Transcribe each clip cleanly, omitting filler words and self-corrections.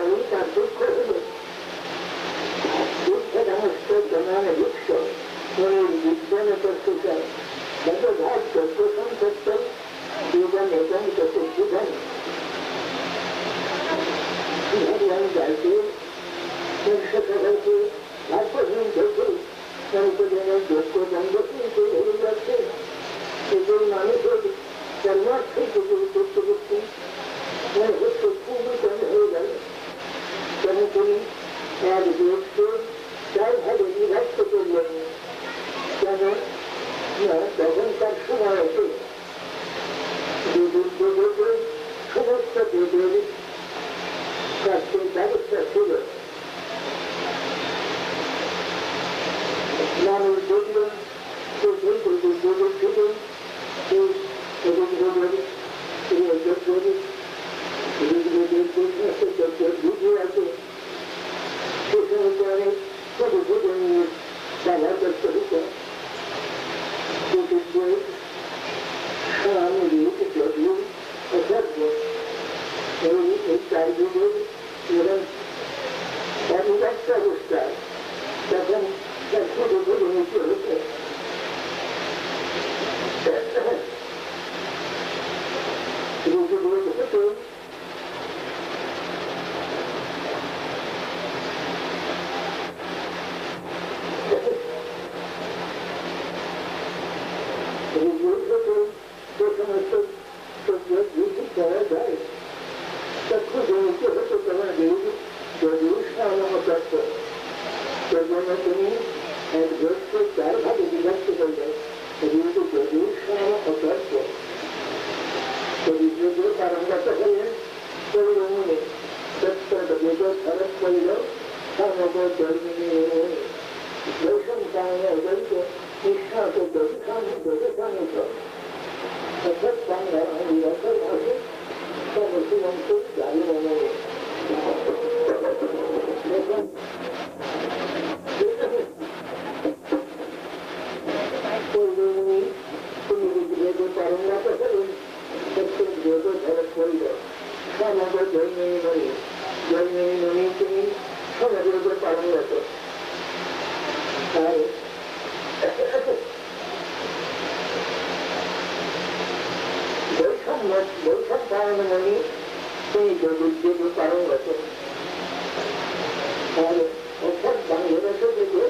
পরেই তার দুঃখ হল। দুঃখদামস্ত জনান দুঃখ মনের বিজ্ঞান প্রস্তুতায় যতভাগ যতক্ষণ সত্যম জীবন এবং তত জীবন ভগবান যাইতে হয়েছে ভাগ্যহীন দেখে জনের যোগ্য বন্ধুকে হয়ে যাচ্ছে। এদের মানুষের জন্মার্থে থেকে করতে করতে মনে হচ্ছে খুবই কম হয়ে গেল। কেন তিনি এক দেশকে চার ভাগে বিভক্ত করলেন। কেন তখন তার সময় আছে দেবের সমস্ত দেবের কাজের ব্যবস্থা ছিল। মানুষ দেখলেন দেবের ছিলেন বুঝে আছে সে সময় অনেক ছোট ছোট নিয়ে ব্যবহার করতে হতো। এই চারদিনের অবস্থায় তখন তার ছোট ছোট নিতে হতো। তিনি এক দেশকে চার ভাগে বিভক্ত করলেন। পারঙ্গত হলেন মনে খরচ করিল দর্শন কারণে জড়িত নিঃশ্বাস দর্শানিত অর্থাৎ বাংলা নিরন্তর ভাষে সর্বশ্রীমন্ত জারি মনে পারঙ্গত হলেন খরচ করিল সমগ্র জৈমিনী মনে তিনি সমগ্র পারঙ্গত। বৈষম পালন মনে তিনি যোগ পারঙ্গত। অর্থাৎ বাংলাদেশ থেকে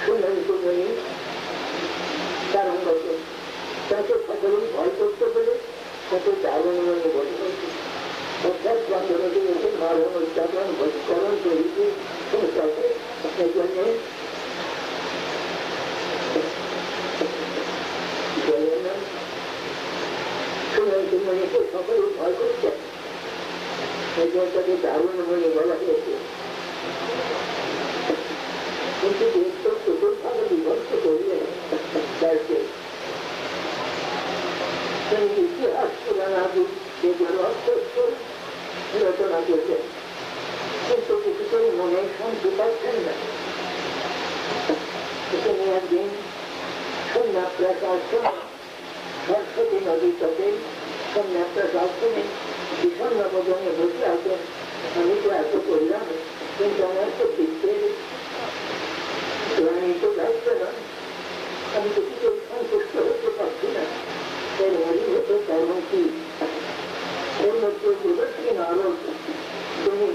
সুমন্ত মনে পারঙ্গত। তাকে সকলেই ভয় করতে পেরে কত দারুণ মনে বলে অর্থাৎ বাংলাদেশে এসে মারণ উচ্চারণ ভোজকরণ তৈরি সংস্থাকে এই জন্য সুমন্ত মনিকে সকলেই ভয় করছে। এই জন্য তাকে দারুণ মনে বলা হয়েছে। কিন্তু দেশ তো চতুর্ভাগে বিভক্ত করিলেন তাকে ইতিহাস পুরাণাদি এগুলো রচনা করেছেন, কিন্তু কিছুতেই মনে শান্তি পাচ্ছেন না। সেখানে একদিন সন্ন্যাপ্রাস আশ্রমে সরস্বতী নদীর তটে সন্ন্যাপ্রাস আশ্রমে বিষণ্ণ বোধনে বসে আছেন। আমি তো এত করলাম, কিন্তু আমার তো চিত্তের রানী তো যাচ্ছে না, আমি তো কিছু সন্তুষ্ট হতে পারছি না। এর মনে হতো কারণ কি এর মধ্যে দেবশ্রী নারদ তিনি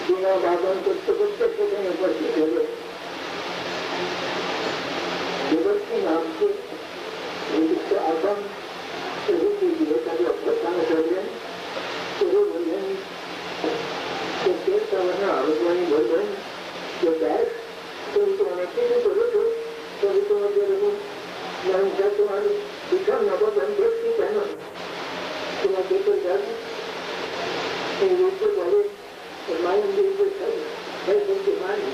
বিনা বাদন করতে করতে সেখানে উপস্থিত হলেন। দেবশ্রী নামকে আসাম দিয়ে তাকে অভ্যর্থনা করলেন। করে বললেন আলোচনায় বললেন যে ব্যাস তুমি তো অনেক কিছু করেছো, তবে তোমাকে এরকম তোমার ভীষণ নবদান দেখছি কেন তোমার দেখে যাবে এই রূপে বলে মায়ের দিকে মানি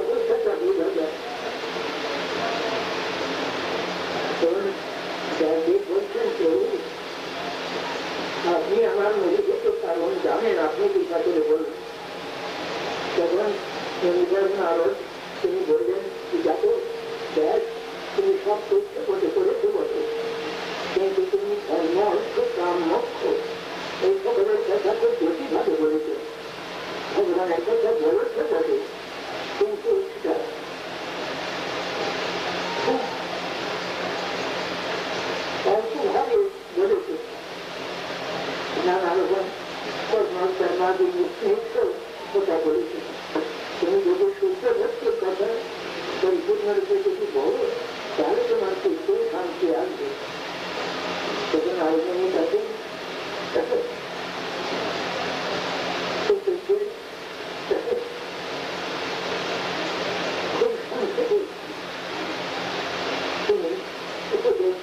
অবস্থাটা বোঝা যায়। বলছেন প্রভু আপনি আমার মূলত কারণ জানেন, আপনি কৃপা করে বলুন। তখন নারদ তিনি বললেন দেখো ব্যাস তুমি সব তথ্য করে করেছো বটে,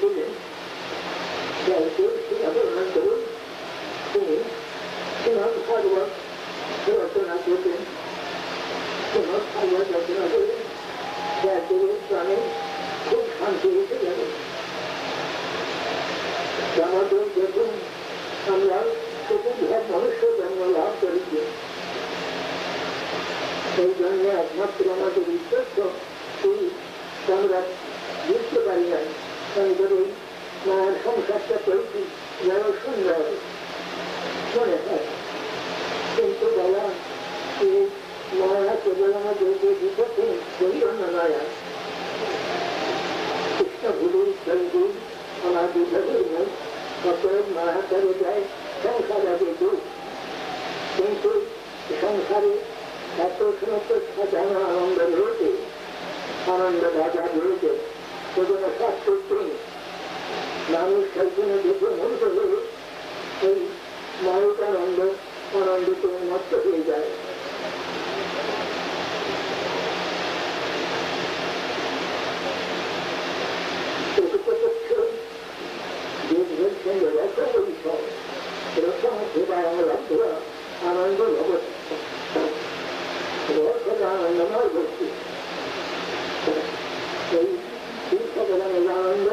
ছিলেন বর্ণন করুন তিনি শ্রীমদ ভাগবত রচনা করলেন শ্রীমদ ভাগবত রচনা করলেন যাতে প্রাণে খুব শান্তি এসে যাবে আমাদের দেখুন আমরা চতুর্ভাগ মনুষ্য জন্ম লাভ করেছি সেই জন্য একমাত্র আমাদের উদ্দেশ্য এই আমরা বুঝতে পারি না আমাদের এই মায়ের সংসারটা করেছি যেন সুন্দর মনে হয় কিন্তু বলা এই মায়া কেবল আমাদের যে বিপক্ষে বলিও নয়া কৃষ্ণ ভুলি জলদি আমার বিভাগের নেই অতএব মায়া করে যায় সংসার আগে দুঃখ কিন্তু সংসারে এত সমস্ত সাজানো আনন্দ রয়েছে আনন্দ বাজার রয়েছে সেজন্য শাস্ত্রী মানুষ সেজন্য দেখে মনে হলে এই মায়ুক আনন্দিত নষ্ট হয়ে যায় আনন্দ ভগত আনন্দময় ভক্তি এই ভগবানের আনন্দ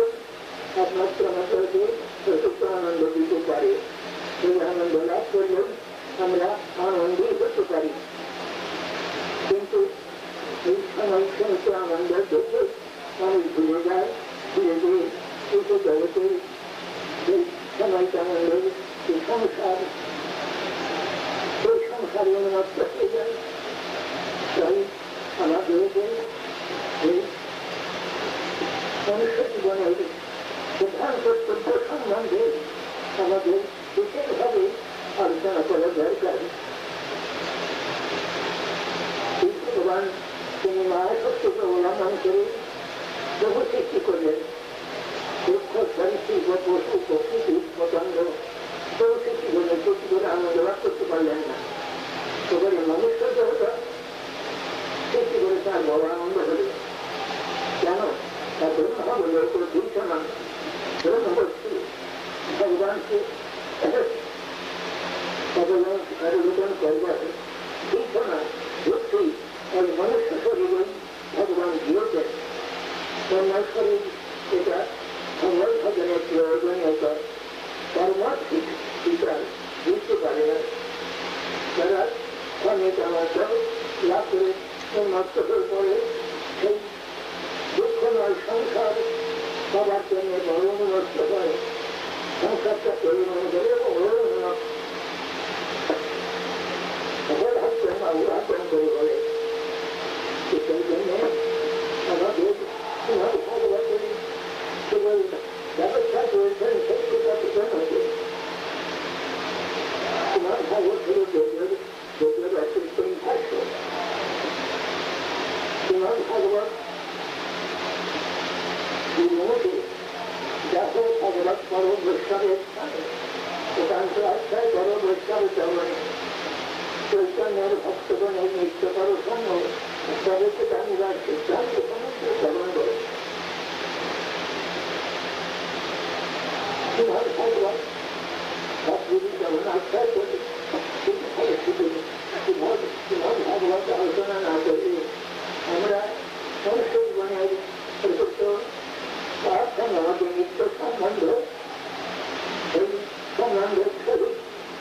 একমাত্র আমাদেরকে প্রচুর আনন্দ দিতে পারে এই আনন্দ লাভ করলে আমরা আনন্দই হতে পারি কিন্তু এই সময় সমস্ত আনন্দ দেখে মানুষ ভুলে যায় ধীরে ধীরে এই জগতে এই সময়টা আনন্দ এই সংসার সংসারে নষ্ট হয়ে যায় তাই আমাদেরকে এই মনুষ্য জীবনের প্রধান কর্তব্য সম্বন্ধে আমাদের বিশেষভাবে আলোচনা করা দরকার ভগবান তিনি মায়া শক্তিকে অবলম্বন করে বহু সৃষ্টি করলেন বৃক্ষ সরীসৃপ পশু পক্ষী পতঙ্গ বহু সৃষ্টি করলেন সৃষ্টি করে আনন্দ লাভ করতে পারলেন না এবারে মনুষ্য দেবতা সৃষ্টি করে তার বড় আনন্দ হল কেন তার ব্রহ্ম বলে কোনো দূষণ ব্রহ্মবস্তু ভগবানকে অবলোকন করবার দূষণ সত্যি ওই মনুষ্য শরীরে ভগবান দিয়েছেন অন্য শরীর এটা ভগবান ভজনের প্রয়োজনীয়তা কর্মার্থিক বিচার বুঝতে পারে না যারা অনেক আমার লাভ করে নষ্ট হয়ে পড়ে সেই দুঃখময় সংসার সবার জন্য বড় নষ্ট হয় সংসারটা পরিমাণ করে অবলাপন করে বলে সেই জন্য আমাদের ভাগবতের কেবল ব্যবস্থা করেছেন সত্যতা প্রদান হচ্ছে তোমার ভাগবত হল যোগের অতিরিক্ত ভাষ্য তোমার ভাগবত যাতে ভগবত পরম বৈষ্ণবের স্থানে একান্ত আশ্রয় বড় বৈষ্ণবের চরণে চৈতন্যের ভক্তগণের নিত্য পরশন্য তাদেরকে জানিবার সিদ্ধান্ত সমস্ত শ্রবণ করে তোমার ভগবত সবগুলি যেমন আশ্রয় করে কিন্তু ফলে শুধু তোমার ভগবত আলোচনা না করলে আমরা সমস্ত জীবনের প্রযুক্ত প্রার্থনা আমাদের নিত্য সম্বন্ধ এই সম্বন্ধের সহিত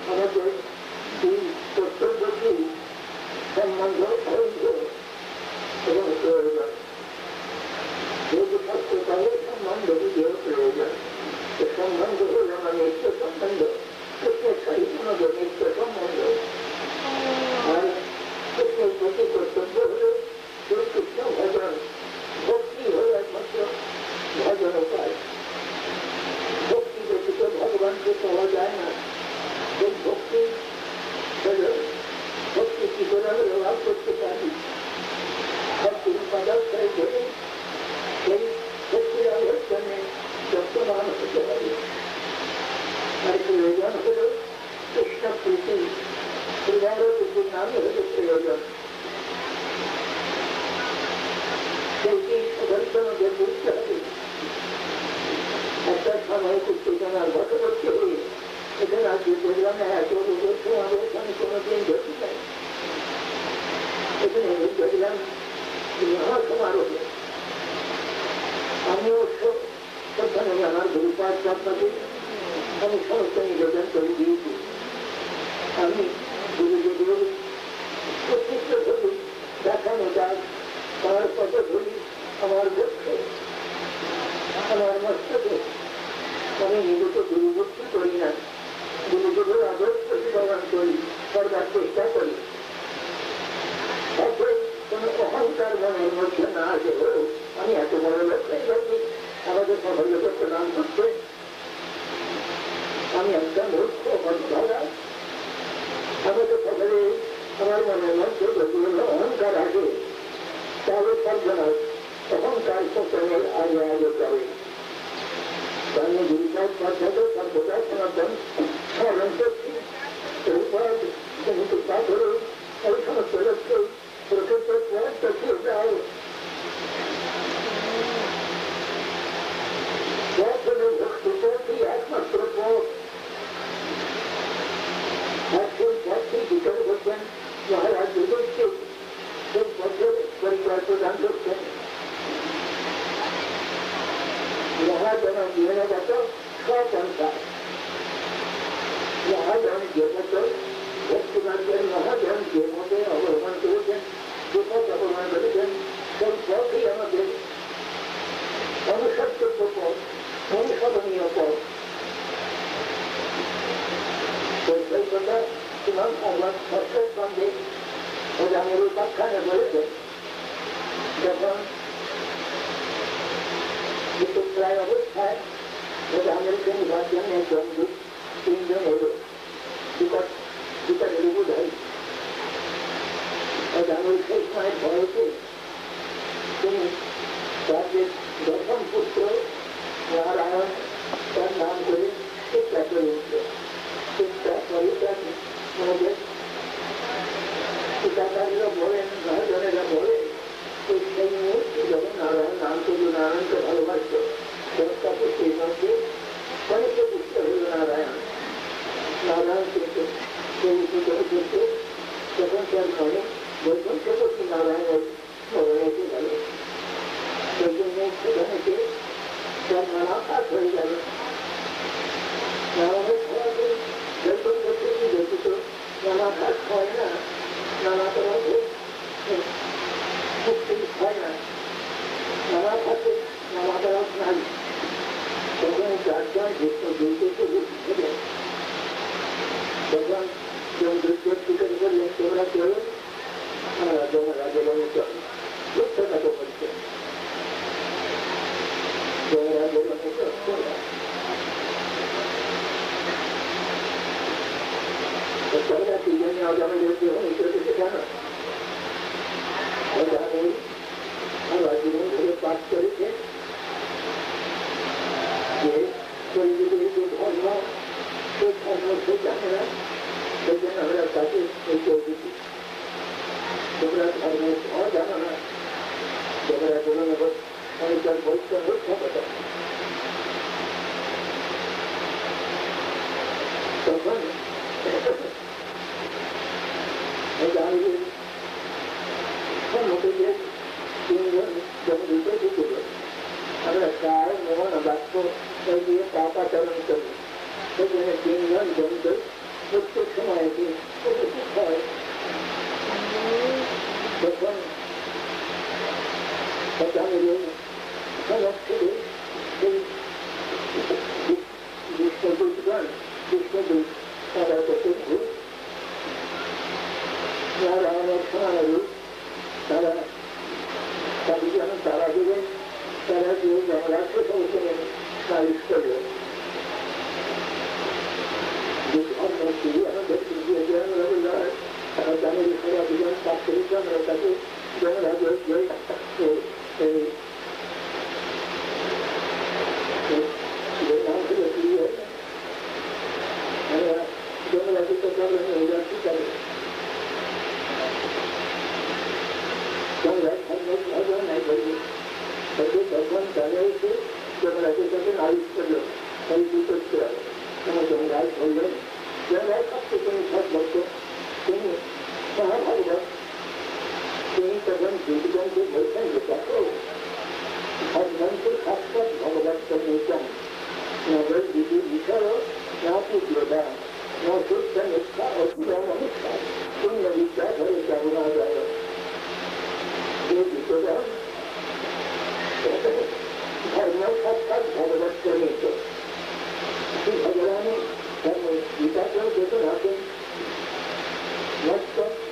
আমাদের এই কর্তব্যটি সম্বন্ধ এবং প্রয়োজন যেহেতু সত্যকালের সম্বন্ধ বিধেয় প্রয়োজন সম্বন্ধ হল আমার নিত্য সম্বন্ধ কৃষ্ণের সহিত আমাদের নিত্য সম্বন্ধ আর কৃষ্ণের প্রতি কর্তব্য হল শ্রীকৃষ্ণ ভজন ভক্তি হল একমাত্র ভজন উপায় সাময়িক উত্তেজনার বশবর্তী হয়ে এখানে আজকে দেখলাম এত লোকের সমাবেশ আমি কোনোদিন দেখি নাই। এখানে দেখলাম মহাসমারোহে আমি অবশ্য সেখানে আমার গুরুপাদ আপনাকে আমি সমস্ত নিবেদন করে দিয়েছি। আমি গুরুদেবের প্রতিষ্ঠ ধরি দেখানো যাক আমার কত ধরি আমার লক্ষ্যে আমার মস্তকে আমি নিজেকে গুরুভক্তি করি না, গুরুদেবের আদর্শ প্রতিপালন করি, করবার চেষ্টা করি। কোনো অহংকার মনের মধ্যে না আসে আমি এত বড় লক্ষ্যে যাচ্ছি আমাদের সকল লোকের প্রদান করছে আমি একটা মূর্খ অন্ধরা আমাদের সকলে আমার মনের মধ্যে যতগুলো অহংকার আসে তাহলে সর্বনাশ অহংকার পতনের আগে আগে যাবে। আমি গুরুপাদ পদ্ধতি সর্বদা সনাতন স্মরণ করছি এরপর কিন্তু পাথরে এই সমস্ত লক্ষ্যে প্রকৃত পথ দেখিয়ে দাও। পথ হল ভক্তি পথই একমাত্র পথ। আর সেই পথটি বিচার করছেন মহারাজ যুগকে সেই পথের পরিচয় প্রদান করছেন। মহাজন জীবনগত স্বপন্থা মহাজন যে মতো ভক্তিমার্গের মহাজন যে মতে অবলম্বন করেছেন যে পথ অবলম্বন করেছেন সেই পথই আমাদের অনুসর্য পথ, অনুসরণীয় পথ। সেই কথা ইমাম আহমদ সরকার সঙ্গে ওজামের উপাখ্যানে বলেছেন যখন প্রায় অবস্থায় ওজামেরকে নিবার জন্য তিনজন এলো বিকারের বোঝাই ওজামের সেই সময় ভয়তে তিনি রাজ্যের দশম পুত্র নারায়ণ তার নাম করে চিন্তা করে উঠল। চিন্তা করে তার মধ্যে পিতাকারীরা বলেন মহাজনেরা বলেন সেই মুহূর্তে যখন নারায়ণ নাম করল নারায়ণকে ভালোবাসত দশটা পুত্রের মধ্যে অনেকে পুত্র হল নারায়ণ। নারায়ণ কিন্তু যখন তার মনে বৈকুণ্ঠপতি নারায়ণের স্মরণ এসে গেল সেই জন্য সেখানে তার নানা কাজ হয়ে গেল। নারায়ণের খাওয়াতে বৈকুণ্ঠপতি ব্যতীত নানা কাজ হয় না, নানা তরফে মুক্তি হয় না, নানা থাকে নানা তরফ নাই। তখন চারজন বিষ্ণু দুর্গকে বুঝলেন। তখন দুর্গের টিকেট বললেন তোমরা কেউ তোমরা গেলে চল বুঝতে তো বলছেন তোমরা গেলে তোমরা তিনজনে অজামের চলেছে কেন? আমরা জীবন ধরে পাঠ করেছে যে শরীরের যে ধর্ম সেই ধর্ম সে জানে না, সেই জন্য আমরা তাকে এই চলছি। তোমরা ধর্মের ধর জানো না, তোমরা জীবনে অনেকটার পরিশ্রম হচ্ছে কথা। তখন সম্মুখে যে তিনজন যখন দিতে দিতে আমরা কার মন বাক্য দিয়ে পাপাচরণ করি সেখানে তিনজন জমিতে প্রত্যেক সময় উপস্থিত হয়। তখন সমস্ত সেই বিশ্বদূতগণ বিশ্বদূত তারা চতুর্ভুজ নারায়ণের সমানুরূপ তারা তাদের যেন তারা দেবেন, তারা দিয়ে রাষ্ট্র সংসদে নালিশ করবেন। যে ধর্ম আমাদের no vicharo, no pudyoda, no sutta nittha, asura nittha, punya vidya dhare karuna jaya. ये विचरा धर्म साक्षात भगवत प्रणीत श्री भगवान धर्म गीता को देखो आगे मस्त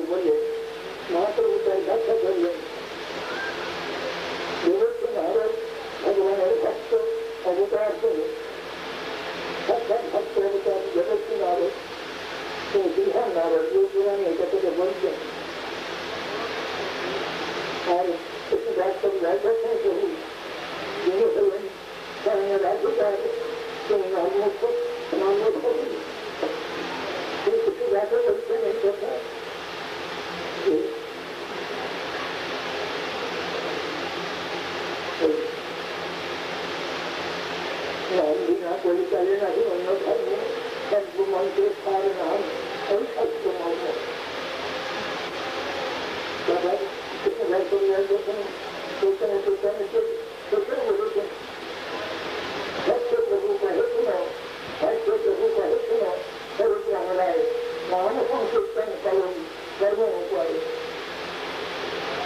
बोले महाप्रभु का व्याख्या करिए देवत्व नारद भगवान भक्त अवतार से साक्षात भक्त अवतार जगत नारद तो बिहार नारद ये पुरानी एकत्र के बनते और इस बात पर व्याख्या नहीं कही दोनों भगवान सामने राज्य का तो नामों को किसी व्याख्या करते नहीं करता नाम बिना कोई चले नहीं अन्य धर्म सब मन के सारे नाम और सत्य नाम है कितने घर को सोचने सत्य प्रभु का ही सुनो सत्य प्रभु का ही सुनो स्वरूप हमारे नाम संकीर्तन करो कर्मों को आए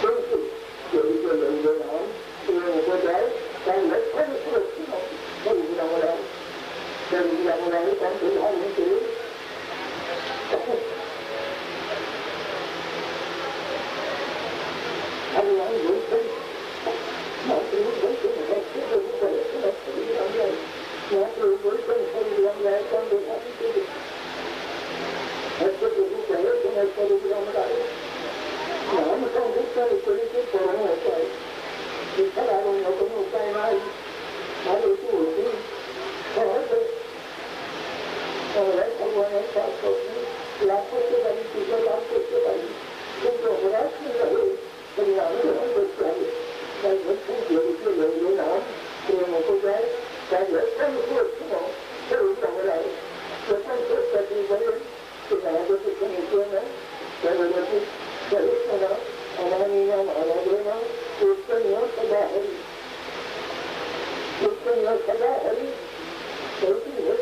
क्योंकि यही जो लंबे नाम हो जाए कल लक्षण सुरक्षित हो स्वरूप हमारा कम सुधार नहीं करे भगवान बोलते महाप्रभु बोलते भक्ति प्रभु करे महाप्रभु बोलते स्वरूप हमारा कम सुधार नहीं करे भक्ति प्रभु करे स्वरूप हमारा नाम संकीर्तन के पढ़ना होता है विठल आरोग्य को उपाय नहीं मारे तो होती सहज और भगवान साथ लाखों से बड़ी चीजें लाखों से बड़ी तुमको अपराध में रहे परिणाम ग्रहण करते हैं चाहे भक्ति के लगे नाम प्रेम हो जाए चाहे लक्षण को सुनो स्वरूप हमारा स्वतंत्र सती बने कि नागति सुनिश्चय में भगवती सहिष्णुना अमानीना मानवेना कीर्तनीय सदा हरि कीर्तनीय सदा हरि होती है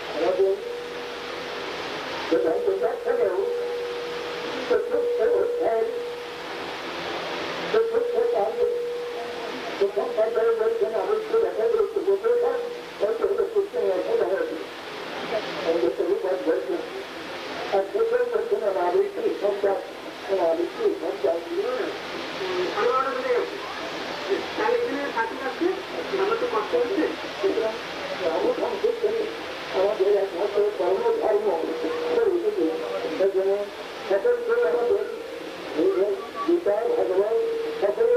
हमारे जब हम तो बात कर रहे हो तो सुख से होता है तो सुख से काम तो कम कर रहे हो जन आवश्यक रखा तो उसको बोलते था और तो उसको कीर्तनीय सदा हरि और ये सभी बात बढ़ती और दूसरे बच्चों ने नाविकी समझा नाविकी समझा गीता भगवान सकल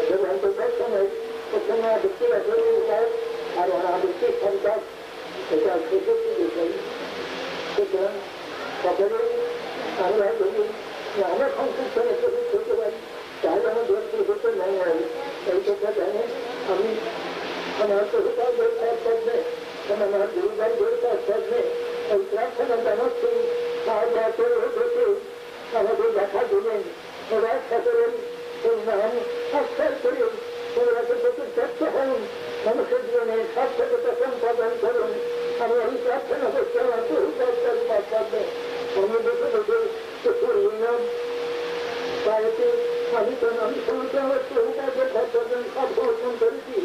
जब हम तो दस समय उसमें अभिष्टि रखने होता है और वहाँ अभिष्टि क्षमता ऐसा स्वीकृति देते हैं पकड़े हमें लोग हमें संस्कृत करने से भी छोटे भाई चाहे हमें देश के होते नहीं आए कई तो क्या कहेंगे हमारे तो होता देवता पद में हमारे गुरुदार देवता पद में और प्रार्थना जनक से बाहर जाते होते हमारे बैठा देने और सकल नाम अक्षर करें सत्य हम मनुष्य जीवन में सत्य को संपादन करें हम यही प्रार्थना करते हैं हमें देखे देखे तो सूर्य पायते अभी तो हम समझते हैं तो होगा जो भक्तजन सब घोषण करेगी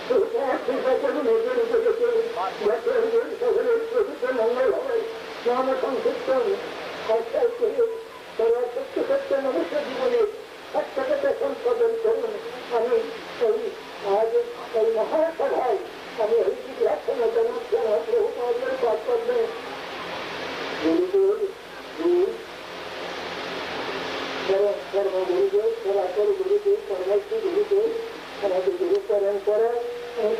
तो ऐसा करूँ नहीं देखे बैठे हुए सगले प्रभु मंगल हो नाम संकीर्तन अक्षर करें सर्वसत्य सत्य मनुष्य जीवन में सत्य संपादन करूँ हमें कई आज कई महासभाएं हमें यही प्रार्थना करना प्रभु पात्र में गुरुदेव सर्व गुरुदेव सराकर गुरुदेव परमेश्वर गुरुदेव हमारे गुरु परंपरा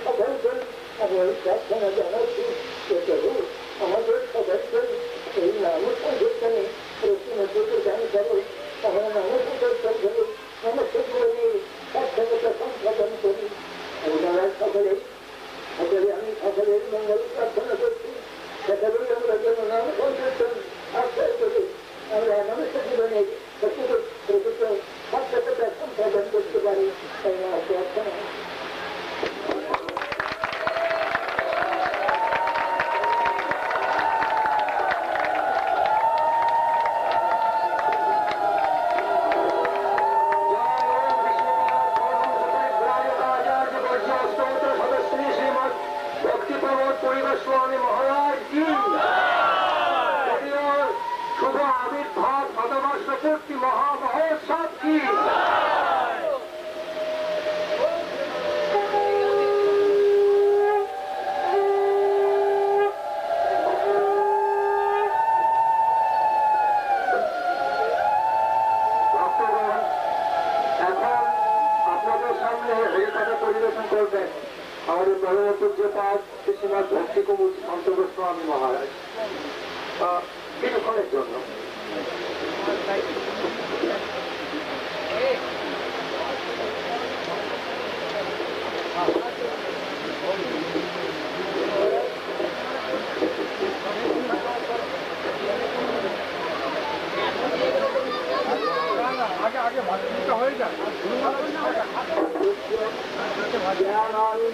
सफल कर हमें प्रार्थना जाना चाहिए हमारे सदस्य यही नाम संकीर्तन प्रश्न को जान करो हमारा नाम संकीर्तन करो नमस्ते सत्य संपादन करी सकले सकले हम सकले मंगल प्रार्थना करती सकले हम रजन नाम संकीर्तन आश्रय करें हमारा नमस्ते जीवन सत्य प्रभुत्व सत्य संपादन करते बारे प्रार्थना আমাদের প্রধান পূজ্যপাঠ শ্রীমৎ ভক্তি কবুল সন্ত গোস্বামী মহারাজ কিছুক্ষণের জন্য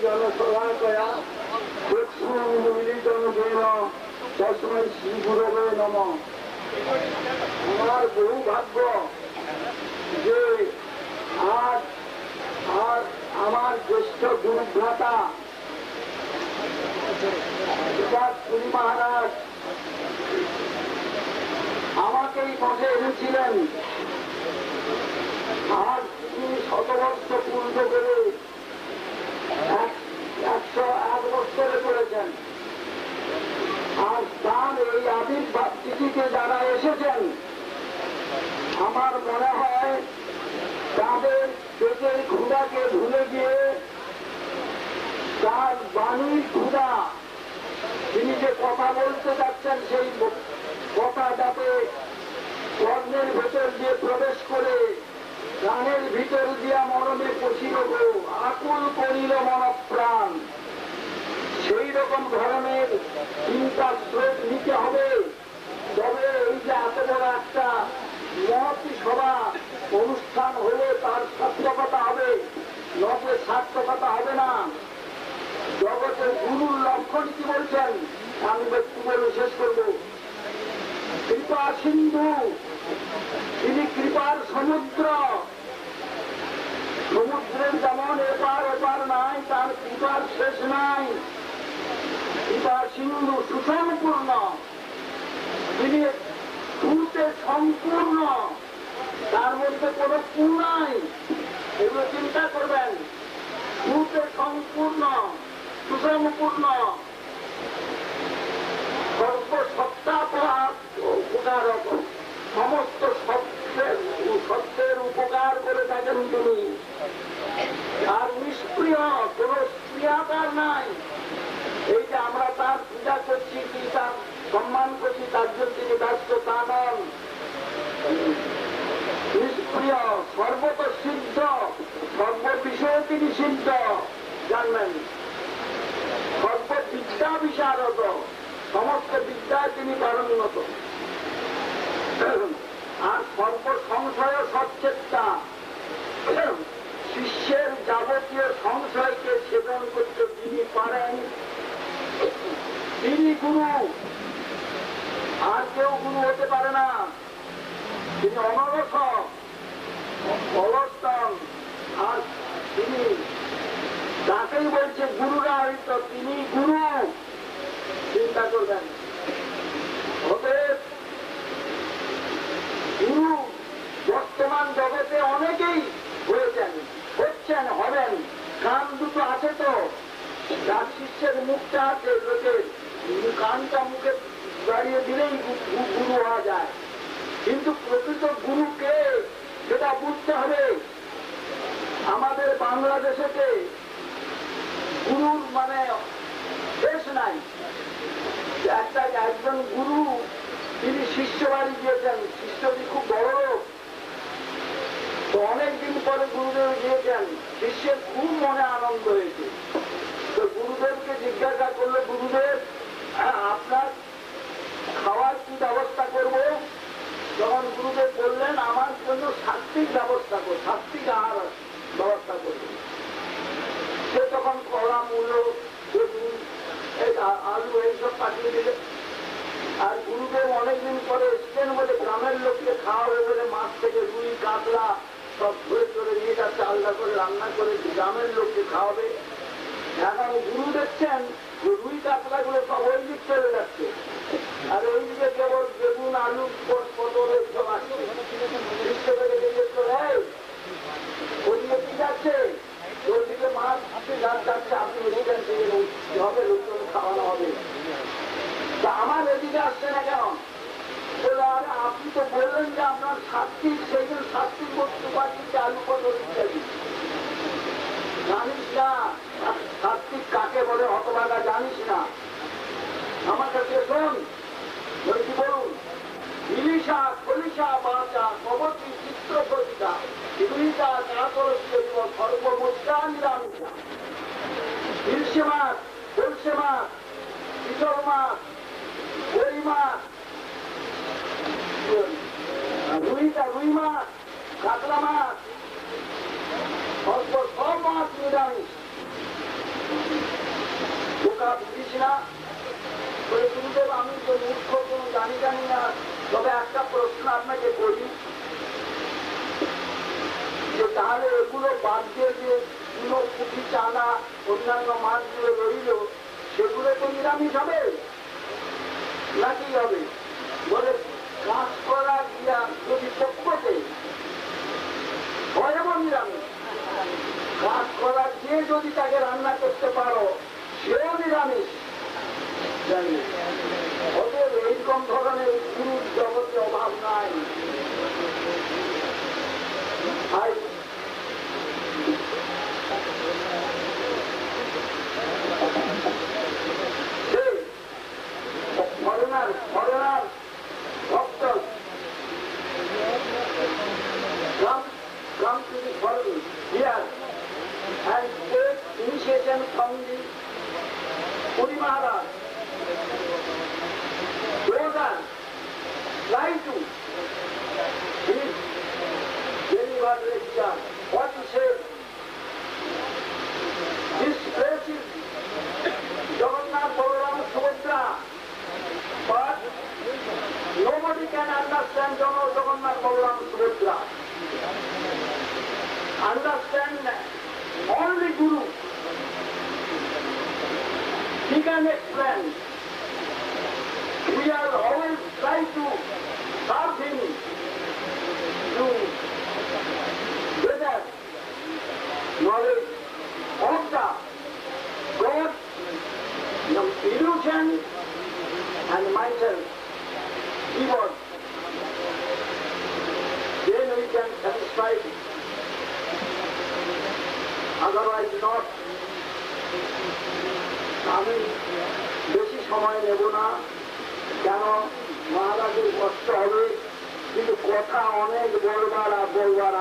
জনসভায়া তসময় শ্রী গুরবে নম। আমার বহু ভাগ্য যে আজ আমার জ্যেষ্ঠ গুরুভ্রাতা পুরী মহারাজ আমাকেই মঠে এনেছিলেন। আজ তিনি শতবর্ষ পূর্ণ করে 101 বছরে করেছেন। আর তার এই আবির্ভাব তিথিতে যারা এসেছেন আমার মনে হয় তাদের পেটের ক্ষুধাকে ভুলে গিয়ে তার বাণীর ক্ষুধা, তিনি যে কথা বলতে যাচ্ছেন সেই কথা যাতে কর্ণের ভেতর দিয়ে প্রবেশ করে প্রাণের ভিতর দিয়া মরণে পশিল গো আকুল করিল মনপ্রাণ, সেই রকম ধরনের চিন্তা স্রোত নিতে হবে। তবে এই যে এত বড় একটা মহতি সভা অনুষ্ঠান হলে তার সার্থকতা হবে, নচে সার্থকতা হবে না। জগতের গুরুর লক্ষণ কি বলছেন আমি ব্যক্তি বলে শেষ করব। কৃপা সিন্ধু, তিনি কৃপার সমুদ্র। সমুদ্রের যেমন এপার ওপার নাই, তার কৃপার শেষ নাই। কৃপা সিন্ধু সুসম্পূর্ণ, তিনি পূর্তে সম্পূর্ণ, তার মধ্যে কোনো কু নাই। এগুলো চিন্তা করবেন। পূর্তে সম্পূর্ণ, সুসম্পূর্ণ, সর্বসত্তাপরাধ উপকারক, সমস্ত সত্যের উপকার করে থাকেন তিনি। আর নিষ্প্রিয়, কোন স্প্রিয়াতার নাই। এই যে আমরা তার পূজা করছি, কি তার সম্মান করছি, তার জন্য তিনি ব্যস্ত তা নন। নিষ্প্রিয়, সর্বত সিদ্ধ, সর্ববিষয়ে তিনি সিদ্ধ, জানবেন। সর্ববিদ্যা বিশারদ, সমস্ত বিদ্যায় তিনি পারঙ্গত। আর সর্বসংশয় সচ্চেতা, শিষ্যের যাবতীয় সংশয়কে ছেদন করতে যিনি পারেন তিনি গুরু, আর কেউ গুরু হতে পারে না। তিনি অনরস, অলস্তন, আর তিনি তাকেই বলছে গুরুরা হইত, তিনি গুরু। চিন্তা করবেন। গুরু বর্তমান জগতে অনেকেই হয়েছেন, হচ্ছেন, হবেন। কান দুটো আছে তো, যার শিষ্যের মুখটা আছে, লোকের কানটা মুখে দাঁড়িয়ে দিলেই গুরু হওয়া যায়। কিন্তু প্রকৃত গুরুকে সেটা বুঝতে হবে। আমাদের বাংলাদেশেতে গুরুর মানে শেষ নাই। একজন গুরু তিনি শিষ্য বাড়ি গিয়েছেন, শিষ্যটি খুব বড় লোক, তো অনেকদিন পরে গুরুদেব গিয়েছেন, শিষ্যের খুব মনে আনন্দ হয়েছে। তো গুরুদেবকে জিজ্ঞাসা করলো, গুরুদেব আপনার খাওয়ার কি ব্যবস্থা করব? তখন গুরুদেব বললেন আমার জন্য সাত্বিক ব্যবস্থা করো, সাত্বিক আহার ব্যবস্থা করবে। সে তখন কলা, মূল্য, বেগুন, আলু এইসব পাঠিয়ে দিলে। আর গুরুদেব অনেকদিন পরে এসছেন বলে গ্রামের লোককে খাওয়াবে বলে মাছ থেকে রুই, কাতলা সব ধরে ধরে নিয়ে যাচ্ছে, আলাদা করে রান্না করে গ্রামের লোককে খাওয়াবে। এখন গুরু দেখছেন রুই কাতলা গুলো সব ওই দিক চলে যাচ্ছে, আর ওই দিকে কেবল বেগুন, আলু, পটল এইসব আসছে। শিষ্য থেকে জিজ্ঞেস করে ওইদিকে কি যাচ্ছে? ওইদিকে মাছ যাচ্ছে, আপনি ওইখান থেকে হবে, লোকজন খাওয়ানো হবে। তা আমার এদিকে আসছে না কেন? আপনি তো বললেন যে আপনার সাত্বিক, সেইগুলো সাত্বিক বস্তু পাচ্ছি, আলু, পটল ইত্যাদি। জানিস না সাত্বিক নিরামিষ। বোকা বুঝিস না গুরুদেব, আমি তো মূর্খ, কোনো জানি না, তবে একটা প্রশ্ন আপনাকে করি যে তাহলে এগুলো বাদ দিয়ে যে কোনো পুঁটি চানা অন্যান্য মাছগুলো রইল সেগুলো তো নিরামিষ হবে নাকি হবে? বলে কাজ করা গিয়া যদি পক্ষতে হয় এমন নিরামিষ, কাজ করা গিয়ে যদি তাকে রান্না করতে পারো সেও নিরামিষ। জানি অতএব এইরকম ধরনের গুরুর জগতে অভাব নাই। ফরেনার ভক্ত come to the foreign here and take initiation from the Puri Maharaj. Those are try to his very good lecture. What he said, this place is Jagannath Balaram Subhadra, but nobody can understand Jagannath Balaram Subhadra. Understand only Guru. He can explain. We are always trying to serve him to gather knowledge of the God, the illusion, and myself, keyboard. Then we can satisfy it. Otherwise not. আমি বেশি সময় নেব না, কেন মহারাজের কষ্ট হবে, কিন্তু কথা অনেক বলবার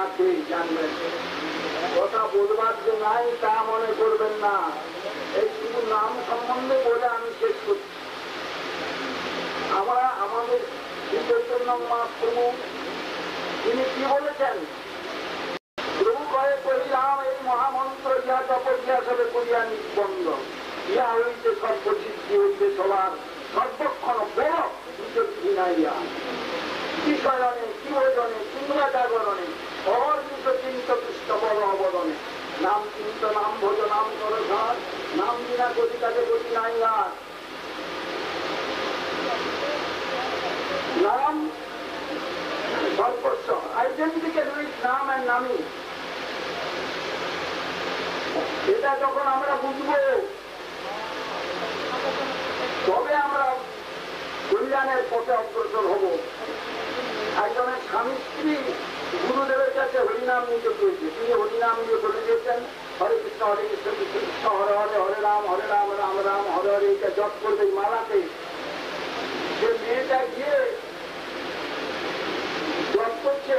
আছে, জানবেন। কথা বলবার যে নাই তা মনে করবেন না, এই শুধু নাম সম্বন্ধে বলে আমি শেষ করছি। আমরা আমাদের শ্রী চৈতন্য মহাপ্রভু তিনি কি বলেছেন? প্রভু কয়ে করিলাম এই মহামন্ত্র ইহা জপ ইহা সবে করিয়া নিবন্ধ, ইহা হইতে সর্বসিদ্ধি হইতে সবার সর্বক্ষণ বড় বিনাইয়া কিশয়নে কিভোজনে কিংবা জাগরণে অহর্নিশ চিন্ত কৃষ্ণ বড় অবদনে নাম চিন্ত নাম ভোজ নাম কর ঘাট নাম বিনা গতি কাজে গতি নাই আর নাম সর্বস্ব আইডেন্টিফিকেট উইথ নাম এন্ড নামি। এটা যখন আমরা বুঝবো তবে আমরা কল্যাণের পথে অগ্রসর হব। একজনের স্বামী স্ত্রী গুরুদেবের কাছে হরিনাম নিতে চেয়েছে, তিনি হরিনাম নিয়ে বলে দিয়েছেন হরে কৃষ্ণ কৃষ্ণ কৃষ্ণ হরে হরে হরে রাম রাম রাম হরে হরে, এটা জপ করবে মালাতে। সে মেয়েটা গিয়ে জপ করছে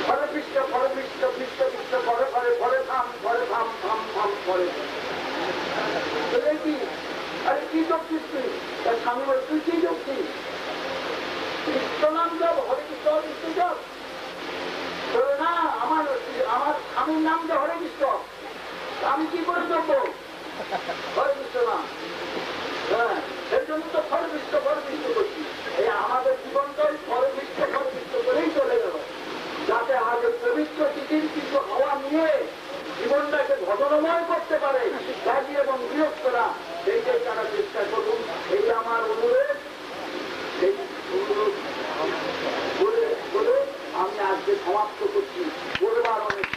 হরে কৃষ্ণ কৃষ্ণ কৃষ্ণ ঘরে ঘরে ঘরে থাম থাম থাম ঘরে কি, আরে কি জপছিস তুই? তার স্বামী বলে তুই কি জপছিস? কৃষ্ণ নাম জপ, হরে কৃষ্ণ কৃষ্ণ জপ। না, আমার স্বামীর নাম যে হরে কৃষ্ণ, আমি কি করে জপবো হরে কৃষ্ণ নাম? হ্যাঁ, সেই জন্য তো ফরবিষ্ট করছি। এই আমাদের জীবনটাই ফরবিষ্ট করেই চলে গেল, যাতে আগে পবিত্র তিথির কিছু হাওয়া নিয়ে জীবনটাকে ঘটনাময় করতে পারে রাজি এবং বৃহস্পরা, সেইটাই তারা চেষ্টা করুন। এই আমার অনুরোধ, সেই অনুরোধ বলে আমি আজকে সমাপ্ত করছি। বলবার অনেক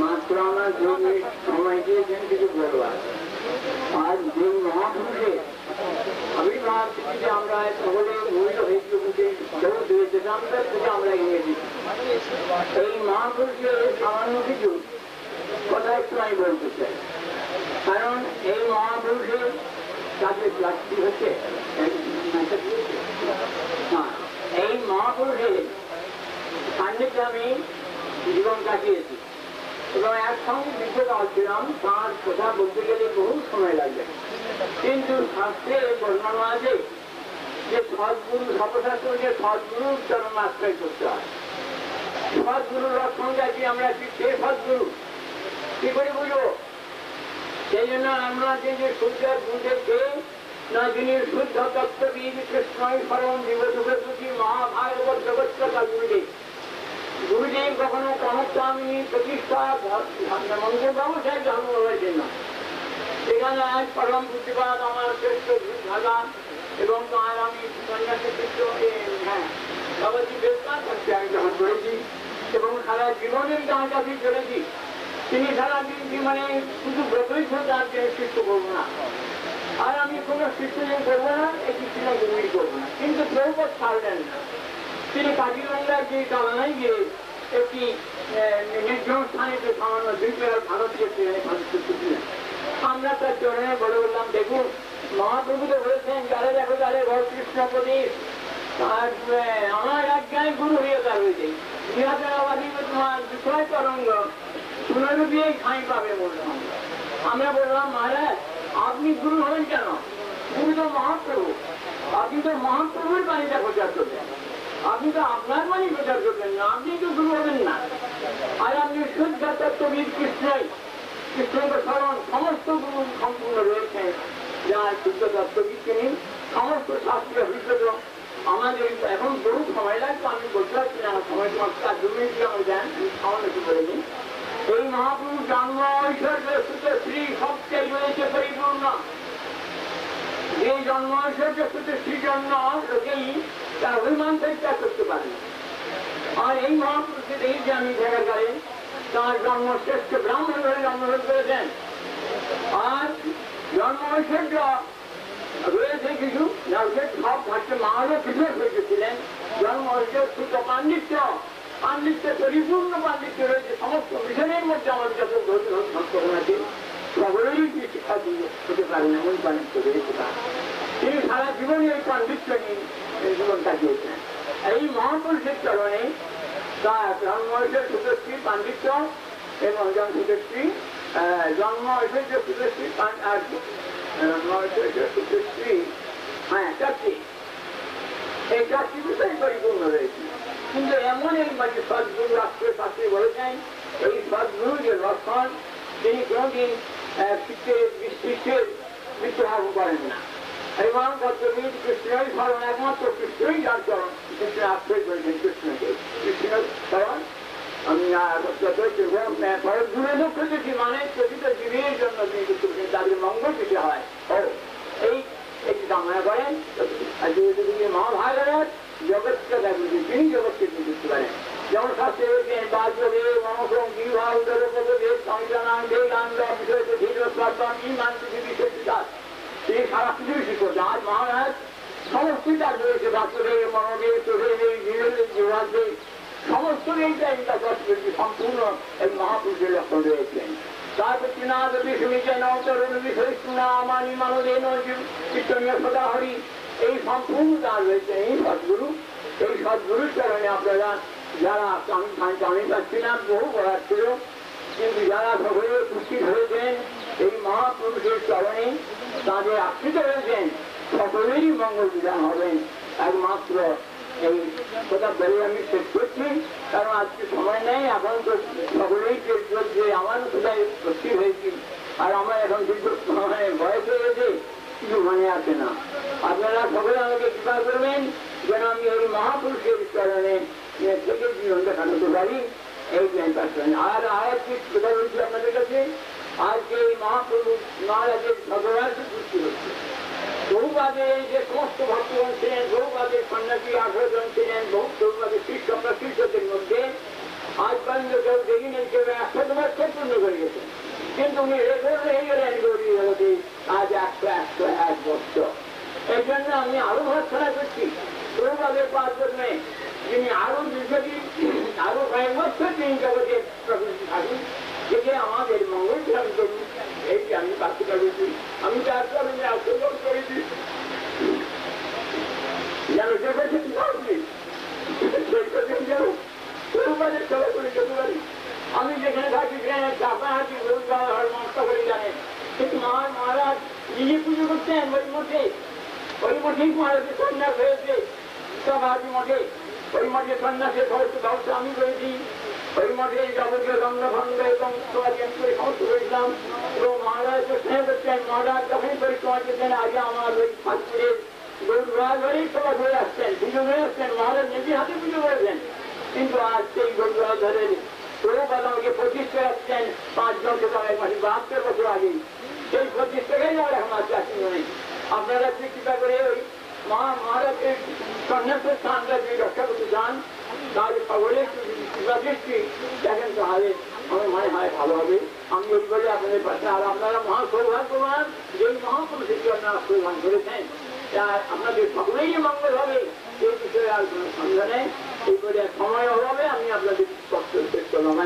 মাত্র আমার সময় দিয়েছেন কিছু বলবার। আজ যে মহাপুরুষের আবির্ভাব থেকে আমরা সকলে মূল্য হয়েছে বুঝে কেউ দিয়েছে আমরা ইংরেজি। এই মহাপুরুষের সামান্য কিছু কথা একটু আমি বলতে চাই, কারণ এই মহাপুরুষের কাছে প্লাস্টিক হচ্ছে, এই মহাপুরুষের সান্নিধ্যে আমি জীবন কাটিয়েছি। এবং একসঙ্গে লিখে দেওয়াছিলাম, তাঁর কথা বলতে গেলে বহু সময় লাগবে। কিন্তু শাস্ত্রে বর্ণনা আছে যে সদ্গুরু সর্বশাস্ত্রকে সদ্গুরুর চরণ আশ্রয় করতে হয়। সদ্গুরুর লক্ষণটা কি, আমরা কি সে সদ্গুরু কি করে বুঝবো? সেই জন্য আমরা যে শুদ্ধ বুঝেছে না, যিনি শুদ্ধ তত্ত্ববিদ কৃষ্ণই পরম জীবসুখে সুখী মহাভাগবত জগৎকথা গুরুদেব। গুরুদেব কখনো কনকস্বামী প্রতিষ্ঠা মন্দির ব্যবসায় জন্ম হয়েছেন না। সেখানে আজ পরম বুদ্ধিবাদ আমার শ্রেষ্ঠ ভাগান এবং তার আমি সন্ন্যাসী চিত্র বাবাজি বেশকার কাছে আমি গ্রহণ করেছি এবং সারা জীবনের তাঁর কাছেই চলেছি। তিনি সারাদিন মানে শুধু ব্রতই তার সৃষ্টি করবো না, আর আমি কোনো সৃষ্টিযোগ করবো না, এই কৃষ্ণ গুরুই করবো না। কিন্তু প্রভুপদ ছাড়লেন না। তিনি কাজিরঙ্গার যে চালনায় গিয়ে একটি নির্জন স্থানে সামান্য দুইবার ভারতীয় ট্রেনে ছিলেন। আমরা তার চরণে বলে বললাম, দেখুন মহাপ্রভু তো বলেছেন যারা দেখো তাদের ঘর কৃষ্ণ প্রদেশ, আর আমার আজ্ঞায় গুরু হয়ে তার হয়েছে ইহাদি তোমার বিষয় তরঙ্গ পুনরূপেই খাই পাবে বললাম। আমরা বললাম মহারাজ আপনি গুরু হবেন কেন? গুরু তো মহাপ্রভু, আপনি তো মহাপ্রভুর বাণীটা প্রচার করবেন, আপনি তো আপনার বাণী প্রচার করবেন না, আপনি তো গুরু হবেন না। আর আপনি শুদ্ধ তত্ত্ববিদ কৃষ্ণই, কৃষ্ণকে স্মরণ সমস্ত গুরু সম্পূর্ণ রয়েছেন, যার শুদ্ধ তত্ত্ববিদ তিনি সমস্ত শাস্ত্রীয় বিশ্বত। আমাদের এখন বহু সময় লাগবে, আমি বলতে পারছি না, সময় তোমার 2 মিনিট আমার দেন, আমি সামান্য একটু বলে নিই। এই মহাপ্রভু জন্ম ঐশ্বর্য সুত শ্রী সবচেয়ে রয়েছে পরিপূর্ণ। এই জন্ম ঐশ্বর্য সুত শ্রী জন্ম লোকেই তার অভিমান পরিত্যাগ করতে পারে। আর এই মহাপুরুষকে দেখি যে আমি দেখা গেলে তার জন্ম শ্রেষ্ঠ ব্রাহ্মণ হয়ে জন্মগ্রহণ করেছেন। আর জন্ম ঐশ্বর্য রয়েছে কিছু, সব থাকতে মারও কিছু হয়েছিলেন। জন্ম ঐশ্বর্য সুত পাণ্ডিত্য, পাণ্ডিত্য পরিপূর্ণ পাণ্ডিত্য রয়েছে সমস্ত মিশনের মধ্যে। আমাদের যত ভক্তগণ আছে সকলেরই কি শিক্ষা হতে পারেন এমন পাণ্ডিত্য রয়েছে তার। তিনি সারা জীবনে এই পাণ্ডিত্য নিয়ে জীবন কাটিয়েছেন। এই মহাপুরুষের চরণে তার জন্ম ঐশ্বর্য সুতশ্রী পাণ্ডিত্য এবং সুতশ্রী জন্ম ঐশ্বর্য সুতশ্রী আর জন্ম ঐশ্বর্য সুতশ্রী চারটি, এই চারটি বিষয় পরিপূর্ণ রয়েছে। কিন্তু এমন এই মানে সদ্গুরু রাষ্ট্রের শাস্ত্রে বলেছেন এই সদ্গুরু যে লক্ষণ, তিনি কোনদিন শিষ্যের মৃত্যুহার করেন না। এবং তত্ত্ববিদ কৃষ্ণই স্মরণ, একমাত্র কৃষ্ণই যার চরণ, কৃষ্ণ আশ্রয় করেছেন কৃষ্ণকে, কৃষ্ণ স্মরণ। আমি দূরে দুঃখ দেখি মানে প্রকৃত জীবের জন্য তিনি দুঃখ করেছেন, তাদের মঙ্গল দিতে হয়। ও এই কামনা করেন মহাভারত জগৎকে দেখবেন, তিনি জগৎকে বুঝতে পারেন। যেমন শাস্ত্রে রয়েছেন বাল্যদেব মমক্রম বিবাহ দেব সংবিধান বেদান্ত বিষয় ধীর প্রার্থন ইমান পৃথিবী সত্যিকার, তিনি সারা পৃথিবী শিক্ষক। আজ মহারাজ সমস্ত তার রয়েছে, বাচ্চদেব মনোদেব চোখেদেব জীবাদেব সমস্ত এইটাই তার সম্পূর্ণ এই মহাপুরুষের লক্ষণ রয়েছেন। তারপর তৃণাদ বিষ্ণুচেন তরুণ বিষয় মানি মানদেন চিত্তনীয় সদা হরি, এই সম্পূর্ণ তার রয়েছে এই সদ্গুরু। এই সদ্গুরুর কারণে আপনারা যারা আমি পাচ্ছি না, বহু বলার ছিল, কিন্তু যারা সকলে উপস্থিত হয়েছেন এই মহাপুরুষের চরণে, তাদের আশ্রিত হয়েছেন, সকলেরই মঙ্গল বিধান হবেন। একমাত্র এই কথা বলে আমি শেষ করছি, কারণ আজকে সময় নেই। এখন তো সকলেই চলছে, আমার কোথায় উপস্থিত হয়েছি, আর আমার এখন দীর্ঘ বয়স হয়ে গেছে, কিছু মনে আসে না। আপনারা সকলে আমাকে কৃপা করবেন যেন আমি এই মহাপুরুষের চরণে থেকে জীবন দেখাতে পারি, এই জ্ঞানটা করেন। আর একটি কথা বলছি আপনাদের কাছে, আজকে এই মহাপ্রভু মহারাজের ভগবানের সৃষ্টি হচ্ছে। বহুবাদে যে সমস্ত ভক্তগণ ছিলেন, বহুবাদের সন্ন্যাসী 18 জন ছিলেন, বহুবাদের শিষ্য প্রশিষ্যদের মধ্যে আজ পর্যন্ত কেউ দেখিনি, কেউ 100 বছর পূর্ণ করে গেছেন, কিন্তু উনি রেকর্ড হয়ে গেলেন গৌরী জগতে আজ 101 বছর। এই জন্য আমি আরো ভর্সনা করছি বহুবাদের 5 জন্মে যিনি আরো দীর্ঘদিন আরো কয়েক বছর তিনি জগতে প্রকৃতি থাকুন, যে আমাদের মঙ্গল ধারণ করুন, এইটি আমি প্রার্থনা করছি। আমি তার কারণে আশীর্বাদ করেছি যেন জগতে সেই যেন বহুবাদের সেবা করে যেতে পারি। আমি যেখানে থাকি সেখানে নিজে পুজো করতেন ওই মঠেই মহারাজের সন্ন্যাস হয়েছে সভাজি মঠে। ওই মঠে সন্ন্যাসের ব্যবস্থা আমি করেছি। ওই মঠে যাবতীয় গঙ্গা ভঙ্গ এবং সোয়ারিয়ান করে সমস্ত করেছিলাম। এবং মহারাজ তো স্নেহ করতেন। মহারাজ যখনই পরিক্রমা করতেন আগে আমার ওই ফাঁসপুরের গরুরাজবাড়ির সভা ধরে আসতেন, পুজো হয়ে আসতেন। মহারাজ নিজে হাতে পুজো করেছেন। কিন্তু আজ সেই গরুরাজের প্রভুপাদ আমাকে 25 টাকা দিচ্ছেন 5 জনকে সবাই মাসে 72 বছর আগে। সেই 25 টাকাই আমার এখন আছে আসেন নেই। আপনারা কৃপা করে ওই মহারাজের সন্ন্যাসের স্থানটা যদি রক্ষা করতে চান তাহলে সকলের কৃপা দৃষ্টি দেখেন তাহলে আমার মনে হয় ভালো হবে। আমি ওই বলে আপনাদের পাশে আর আপনারা মহা সৌভাগ্যবান যেই মহাপুরুষের আপনারা সৌভাগ্য করেছেন আপনাদের সকলেই মঙ্গল হবে এই বিষয়ে আর কোনো সন্দেহ নেই। এই করে সময় অভাবে আমি আপনাদের কষ্ট শেষ করলাম।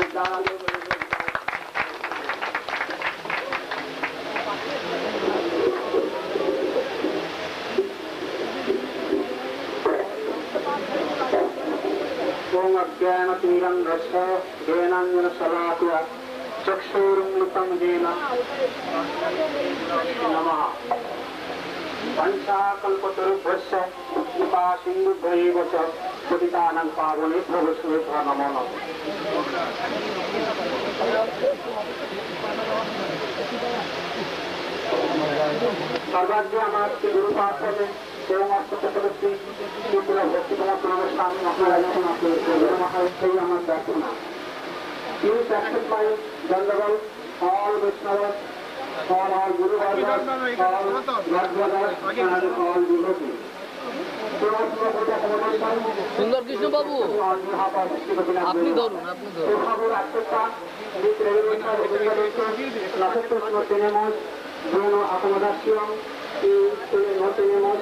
ज्ञानतीरन्धस्य ज्ञानाञ्जनशलाकया चक्षुरुन्मिलितं येन नमः। पञ्चाकल्पतरुभ्यश्च कृपासिन्धुभ्यैव च पतितानां पावनेभ्यो वैष्णवेभ्यो नमो नमः। सर्वज्ञ আমার গুরুপাদ হবে এবং অষ্টচক্রবর্তী ত্রিপুরা ভক্তিপ্রমোদ অনুষ্ঠান আপনারা যখন আপনাদের আমার দেখুন Please sanctify Dandavai, all Vaishnavas, all Guru Brothers, all God Brothers, and all devotees. সুন্দর কৃষ্ণ বাবু আপনি ধরুন tenemos bueno acomodación y no tenemos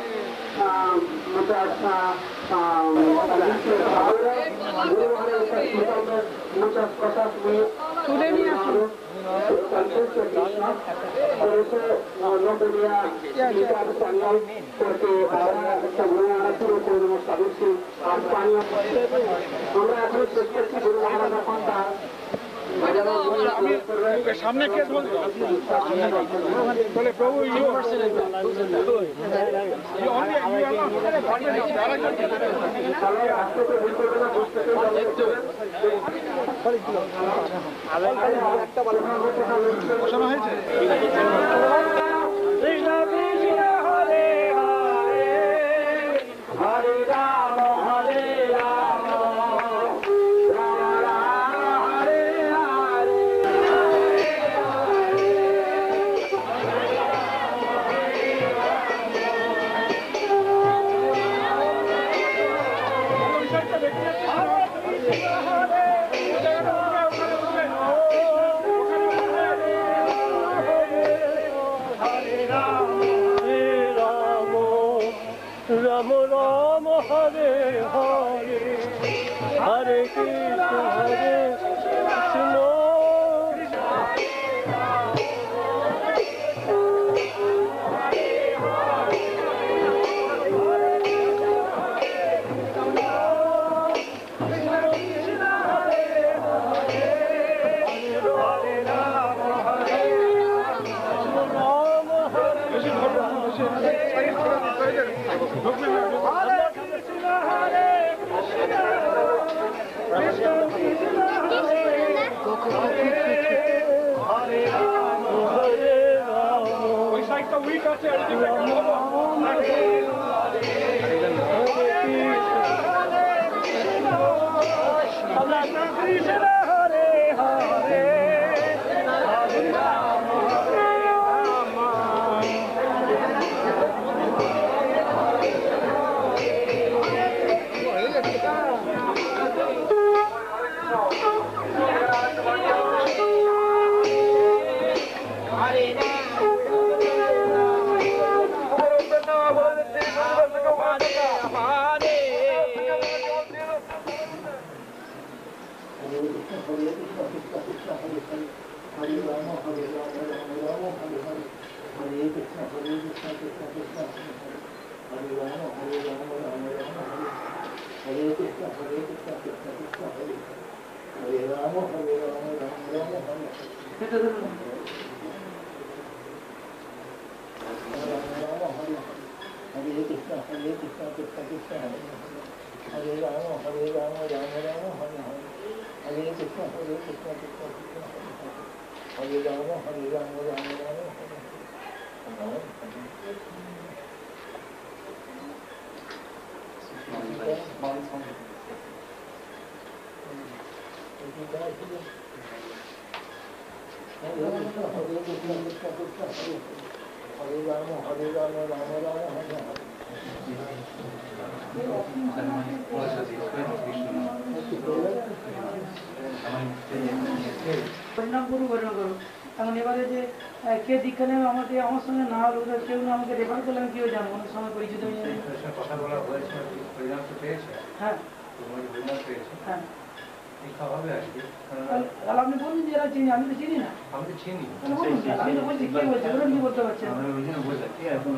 muchas muchas cosas muy por eso no podía explicar español porque ahora según no podemos saber si español আমরা এখন চেষ্টা করছি গুরু মহারাজের কথা সামনে কে বলে প্রভু বসানো হয়েছে হরে রাম হরে রাম রাম রাম হরে হরে হরে কৃষ্ণ হরে কৃষ্ণ ওই সাইডটা উইক আছে হরে হরে हरे कृष्ण कृष्ण कृष्ण हरे राम हरे राम राम राम हरे हरे हरे कृष्ण कृष्ण कृष्ण हरे राम राम राम राम পরিণাম করু ঘটনা করো এখন এবারে যে কে দীক্ষা নেবে আমাকে আমার সঙ্গে না হলো কেউ না আমাকে রেফার করলে আমি কেউ জানবো অনেক সময় পরিচিত হয়ে যাবে কথা বলা হয়েছে পরিণাম তো পেয়েছে হ্যাঁ পরিণাম পেয়েছে হ্যাঁ দীক্ষা হবে আজকে তাহলে আপনি বলুন যে এরা চিনি আমি তো চিনি না আমি তো চিনি তাহলে বলুন আমি তো বলছি কে বলছে ওরা কি বলতে পারছেন আমরা ওই জন্য বললাম কি এখন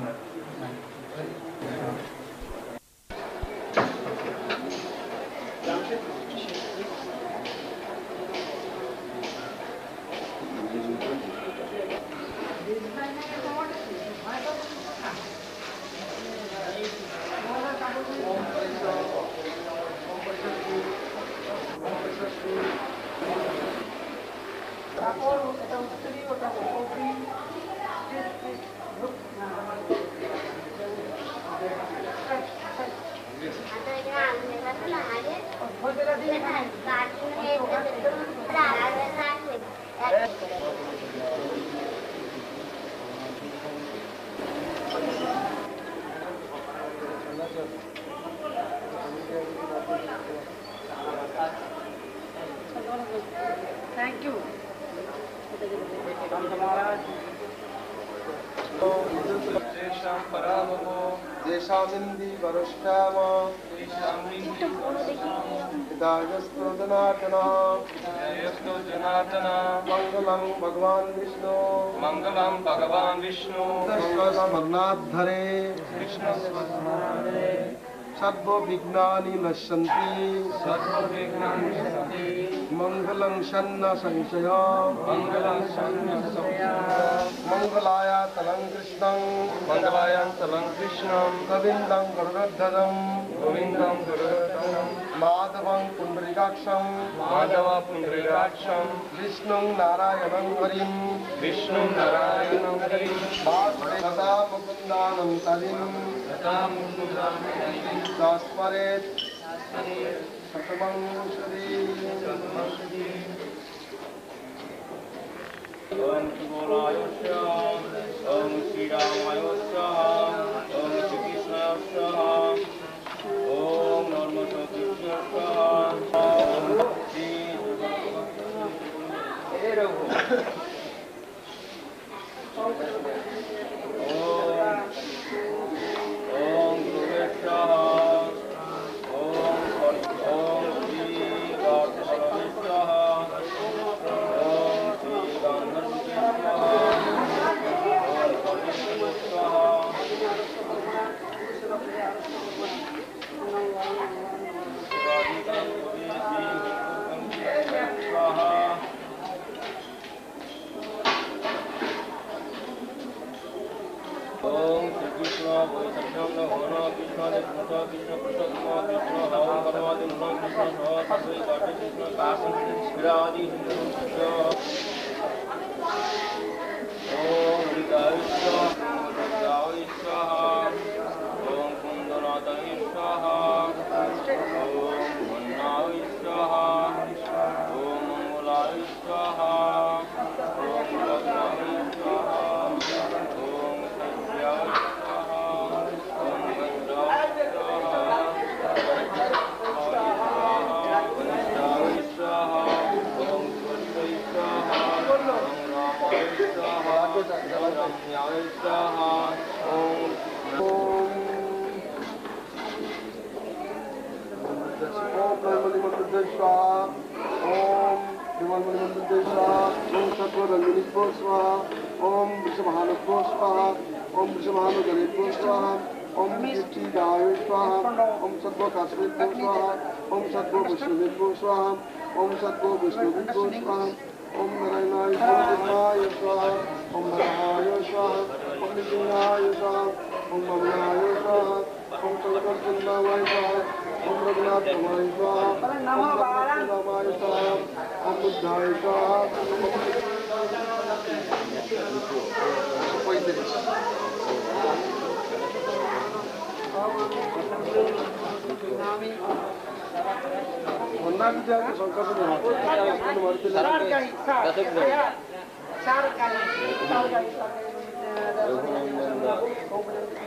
थैंक यू देशामिंदी वरुष्ठाम दायस्त्रोदनाटना मंगलम भगवान विष्णु मग्नाधरे सर्व विघ्नानि नश्यन्ति मंगलं सन्न संशय मंगलाय तलं कृष्णं गोविन्दं गरुडध्वजं माधवं पुण्डरीकाक्षं विष्णुं नारायणं हरिं सदा मुकुन्दानं तरिं दास्मरेत् शतमं श्री ओम शिवाय ओम श्री रामाय ओम श्री कृष्णाय ओम नर्मदे ओम श्री ओम गुरुवेश्वर ओम श्री गौतमेश्वर ओम श्री कृष्ण वैष्णव हर कृष्ण कृष्ण कृष्ण कृष्ण कृष्ण हर भगवान कृष्ण सत्य काटे कृष्ण काशन विरादि ओम हरिदाय ओम कुंदनाथाय ओम भन्नाय ओम मंगलाय ओम रत्नाय ओम वृषभानुभ्यो स्वाहा ओम वृषभानुगणेभ्यो स्वाहा ओम कीर्तिदाय स्वाहा ओम सद्वकाश्मीभ्यो स्वाहा ओम सद्ववैष्णवेभ्यो स्वाहा ओम सद्ववैष्णवेभ्यो स्वाहा ओम नारायणाय स्वाहा ओम हराय स्वाहा ओम विष्णुनाय स्वाहा ओम ममनाय स्वाहा ओम Namaye Swaha, Om Namaye Swaha, Om Buddhaye Swaha.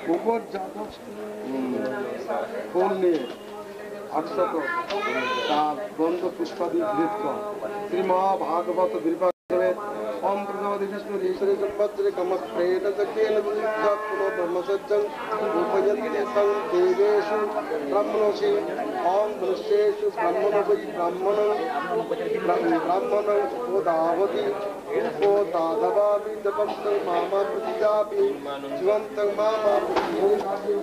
Bogor Jadov phone niye 800 তার গন্ধ পুষ্পাদি ধৃত শ্রীমহাভাগবত বিভাগে ओम प्रजापति विष्णु ईश्वरे संवत्सरे कमः प्रेत सखेन पुनो ब्रह्मसज्जं उपयन्ति सं देवेषु ब्रह्मणोषि ओम मनुष्येषु ब्रह्मणो ब्राह्मणं उपोदावति उपोदादवामि जपन्तं मामा प्रतिजापि जीवन्तं मामा प्रतिजापि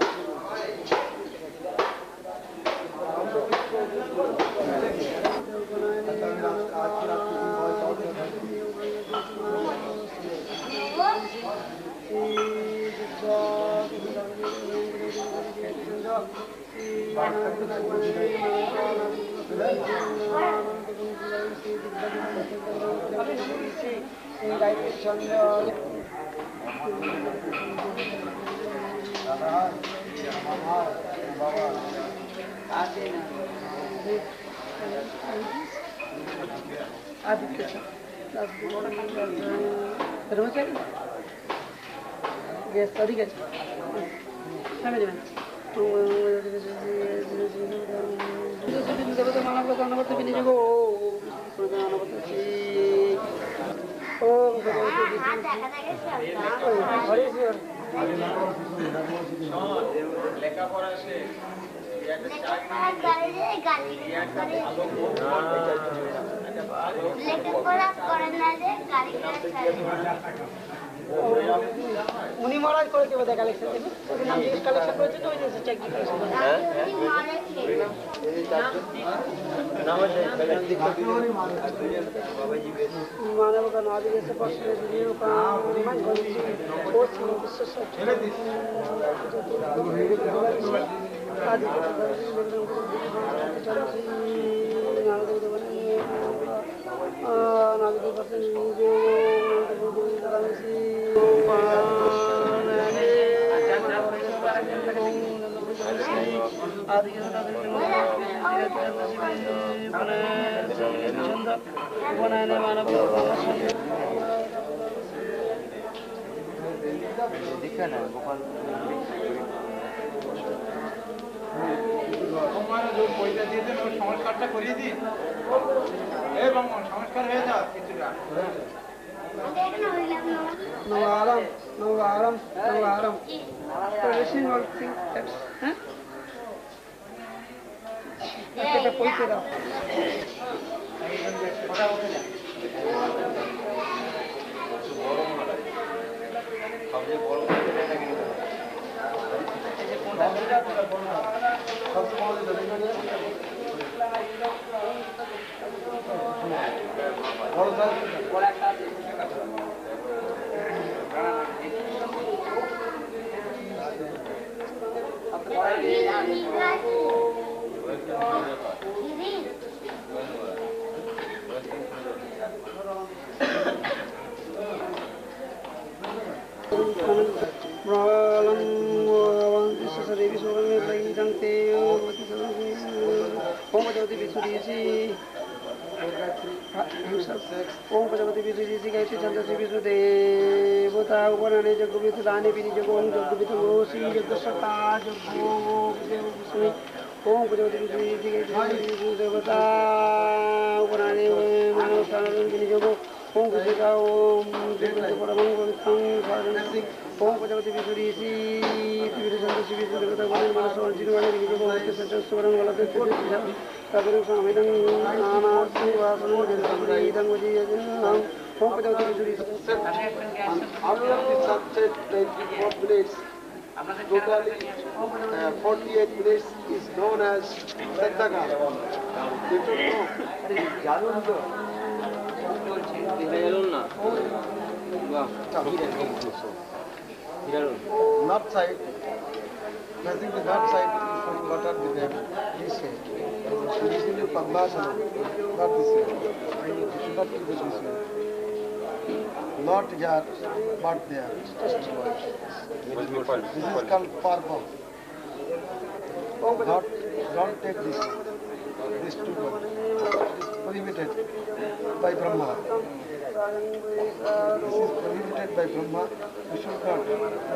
Yes, sorry guys. Family man. লেখাপড়া সে উনি মহারাজ করেছে বোধহয় কালেকশন থেকে ওদের নাম জিজ্ঞেস কালেকশন করেছে তো ওই যে চেক কালেকশন मानव का नादि जैसे प्रश्न जीव का मन भविष्य और विश्व आदि পয়সা দিয়ে দেন ওর সংস্কারটা করিয়ে দিন এবং সংস্কার হয়ে যাক কিছুটা Navaram, Navaram, Navaram. So listen all things. Huh? Okay, the point is ओम प्रजापति विष्णु गायत्री छंद से विष्णु देवता उपनाने जग विष्णु दाने विनि जग ओम जग विष्णु ओसी जग सता जग विष्णु ओम प्रजापति विष्णु गायत्री विष्णु देवता उपनाने मानव स्थान विनि जग ओम कृष्णा ओम जग परमं गोविंदं साधन ओम प्रजापति विष्णु ऋषि विष्णु छंद से विष्णु देवता उपनाने मानव स्थान विनि जग ओम Krishna सचस्वरं वलते Kabir Samidan Nana Sivasan Gilidang Vijayam Home Pajati Out of the sunset 94 minutes, totally 48 minutes is known as Sattaka. You don't know. North side, facing the north side, what are the name? Please say. Traditionally, Padmasana, not this way. You should not do this way. Not here, but there. This is called Parva. Don't take this one. This two one. It is prohibited by Brahma. This is prohibited by Brahma. You should not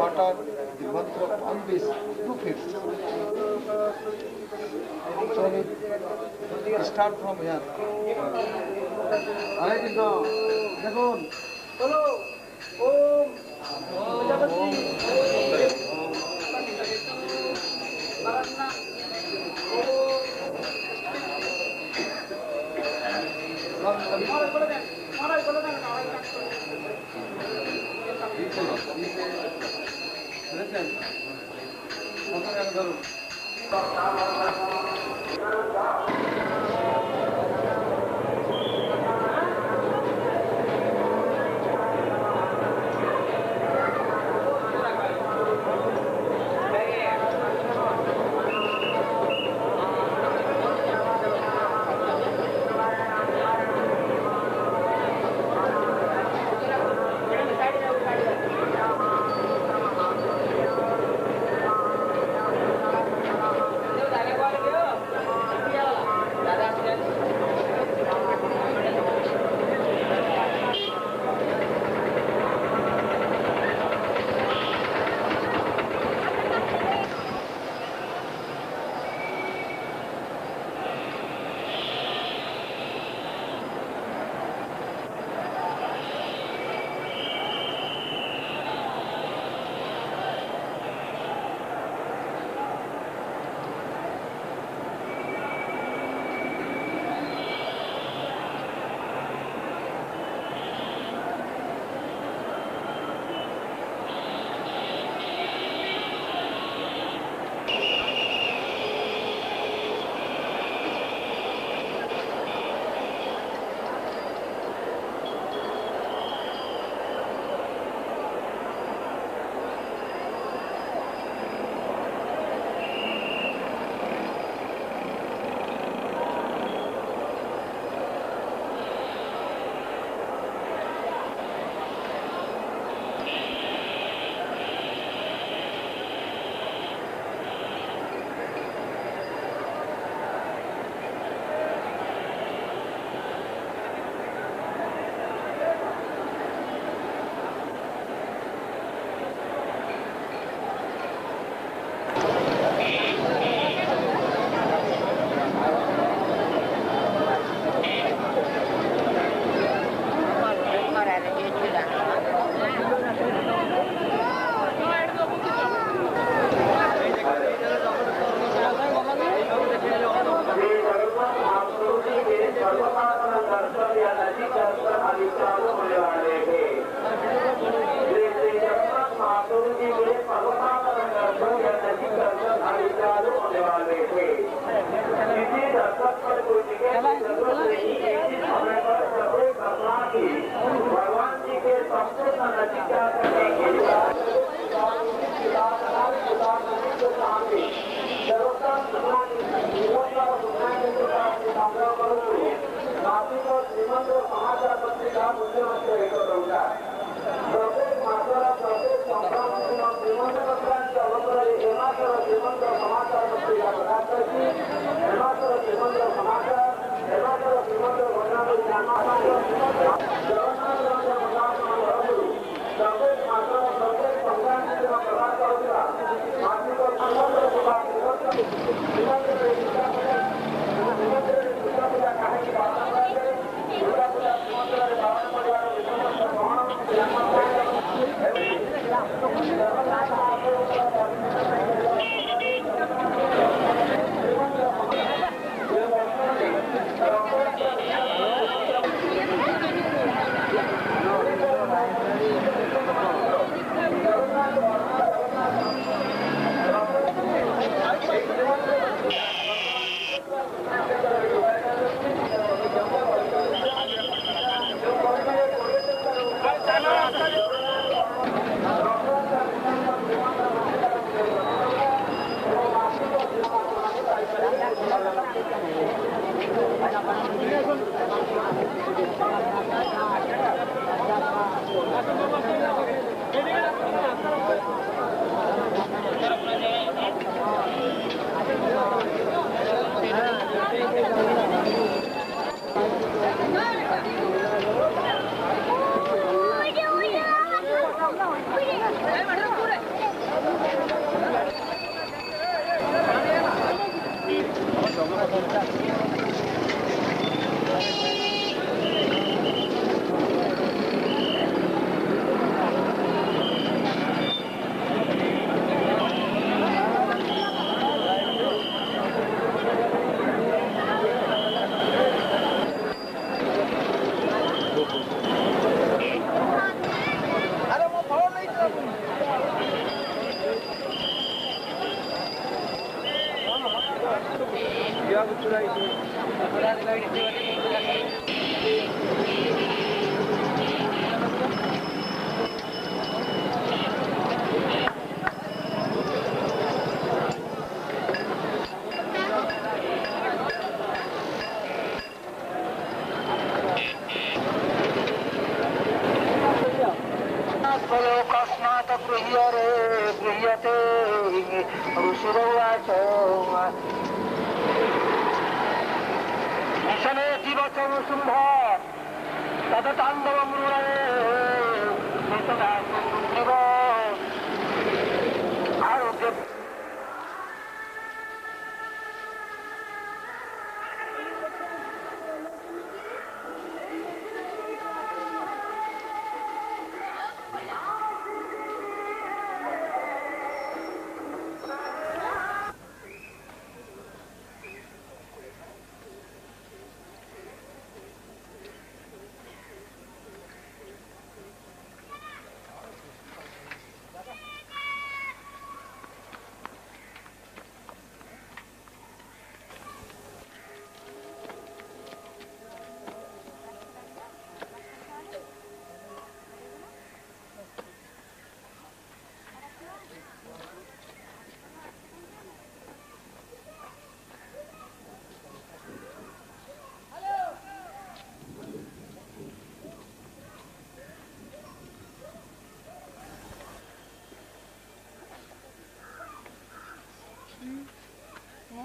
utter the mantra on this 2 feet. So we start from here. Hare Krishna. দেখুন বলো ওম প্রজাপতি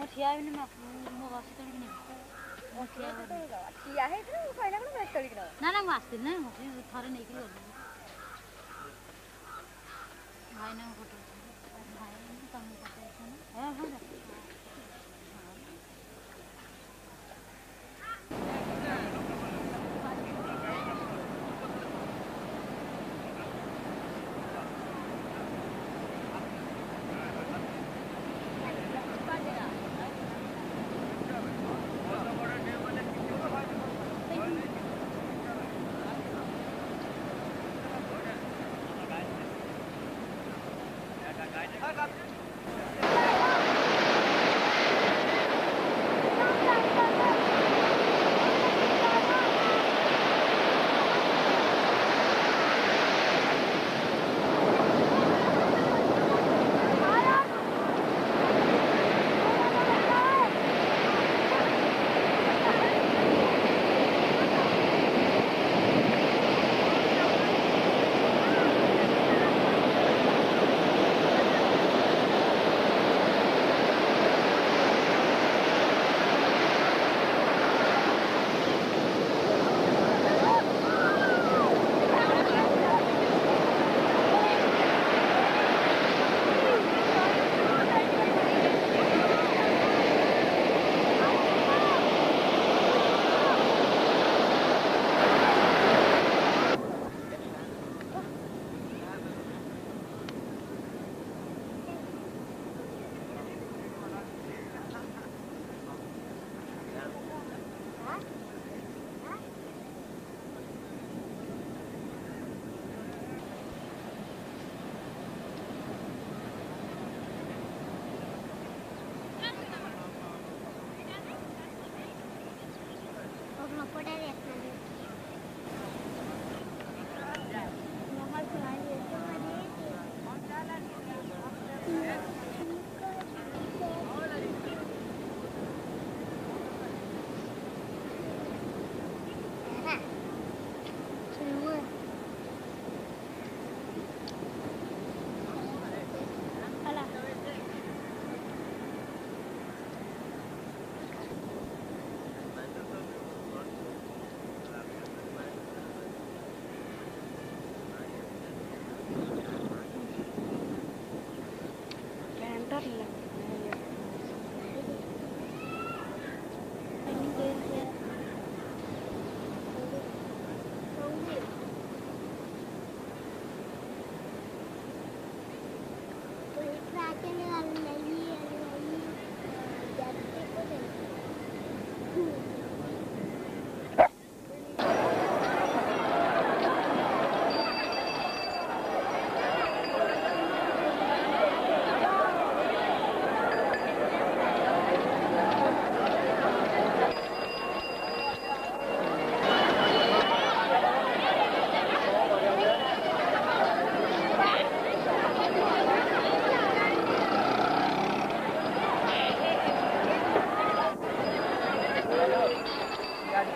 ଠିଆ ହେବିନି ମୋ ବସି ତୋଳିକି ନେବି ଠିଆ ହେଇଥିବ ମୁଁ କହିଲା କ'ଣ ବସି ତୋଳିକି ନେବ ନା ମୁଁ ଆସିଥିଲି ନା ଥରେ ନେଇକି ଗଲି ଭାଇନା ଫଟୋ ଭାଇ ତମେ ଫଟୋ ହଁ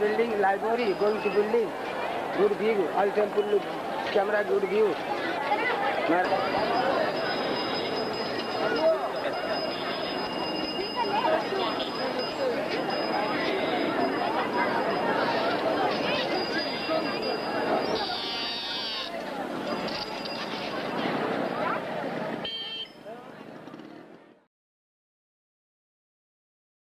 Building, library, going to building, good view, all temple, camera, good view.